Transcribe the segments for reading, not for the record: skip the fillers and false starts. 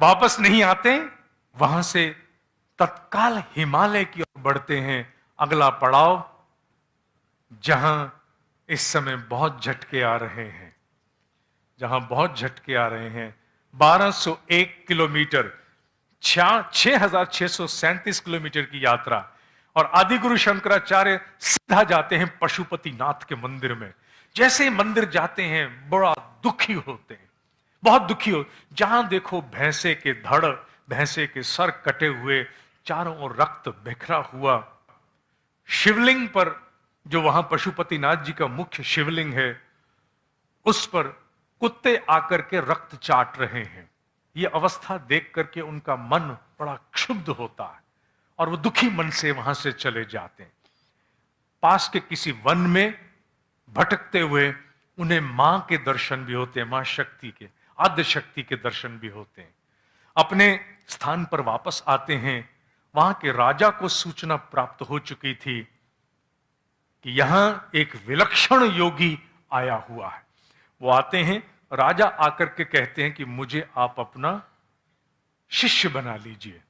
वापस नहीं आते, वहां से तत्काल हिमालय की ओर बढ़ते हैं। अगला पड़ाव, जहां इस समय बहुत झटके आ रहे हैं, 1201 किलोमीटर, 6637 किलोमीटर की यात्रा। और आदिगुरु शंकराचार्य सीधा जाते हैं पशुपतिनाथ के मंदिर में। जैसे मंदिर जाते हैं बड़ा दुखी होते हैं, बहुत दुखी हो। जहां देखो भैंसे के धड़, भैंसे के सर कटे हुए, चारों ओर रक्त बिखरा हुआ। शिवलिंग पर, जो वहां पशुपतिनाथ जी का मुख्य शिवलिंग है, उस पर कुत्ते आकर के रक्त चाट रहे हैं। यह अवस्था देख करके उनका मन बड़ा क्षुब्ध होता है और वो दुखी मन से वहां से चले जाते हैं। पास के किसी वन में भटकते हुए उन्हें मां के दर्शन भी होते हैं, मां शक्ति के, आद्य शक्ति के दर्शन भी होते हैं। अपने स्थान पर वापस आते हैं। वहां के राजा को सूचना प्राप्त हो चुकी थी कि यहां एक विलक्षण योगी आया हुआ है। वो आते हैं, राजा आकर के कहते हैं कि मुझे आप अपना शिष्य बना लीजिए।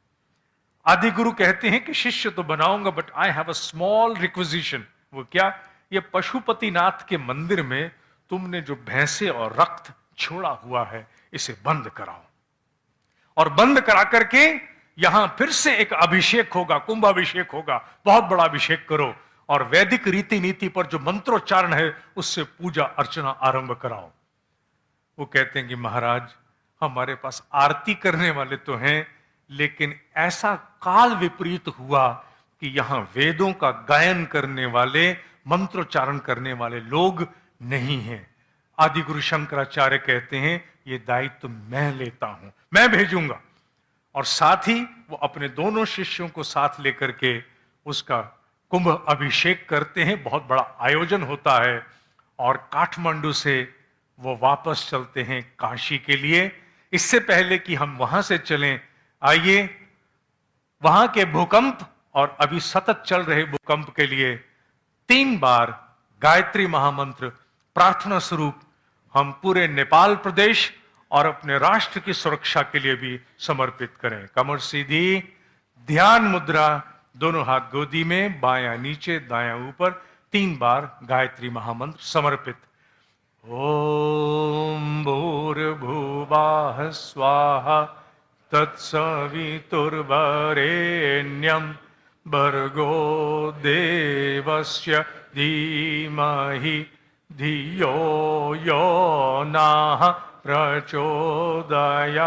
आदि गुरु कहते हैं कि शिष्य तो बनाऊंगा, but I have a small requisition. वो क्या? ये पशुपतिनाथ के मंदिर में तुमने जो भैंसे और रक्त छोड़ा हुआ है, इसे बंद कराओ, और बंद करा करके यहां फिर से एक अभिषेक होगा, कुंभाभिषेक होगा, बहुत बड़ा अभिषेक करो, और वैदिक रीति नीति पर जो मंत्रोच्चारण है उससे पूजा अर्चना आरंभ कराओ। वो कहते हैं कि महाराज, हमारे पास आरती करने वाले तो हैं, लेकिन ऐसा काल विपरीत हुआ कि यहां वेदों का गायन करने वाले, मंत्रोच्चारण करने वाले लोग नहीं हैं। आदि गुरु शंकराचार्य कहते हैं ये दायित्व मैं लेता हूं, मैं भेजूंगा। और साथ ही वो अपने दोनों शिष्यों को साथ लेकर के उसका कुंभ अभिषेक करते हैं। बहुत बड़ा आयोजन होता है और काठमांडू से वो वापस चलते हैं काशी के लिए। इससे पहले कि हम वहां से चलें, आइए वहां के भूकंप और अभी सतत चल रहे भूकंप के लिए 3 बार गायत्री महामंत्र प्रार्थना स्वरूप हम पूरे नेपाल प्रदेश और अपने राष्ट्र की सुरक्षा के लिए भी समर्पित करें। कमर सीधी, ध्यान मुद्रा, दोनों हाथ गोदी में, बायां नीचे दायां ऊपर, 3 बार गायत्री महामंत्र समर्पित। ओम भूर्भुवः स्वाहा तत्सवितुर्वरेण्यं भर्गो देवस्य धीमहि धियो यो नः प्रचोदयात्।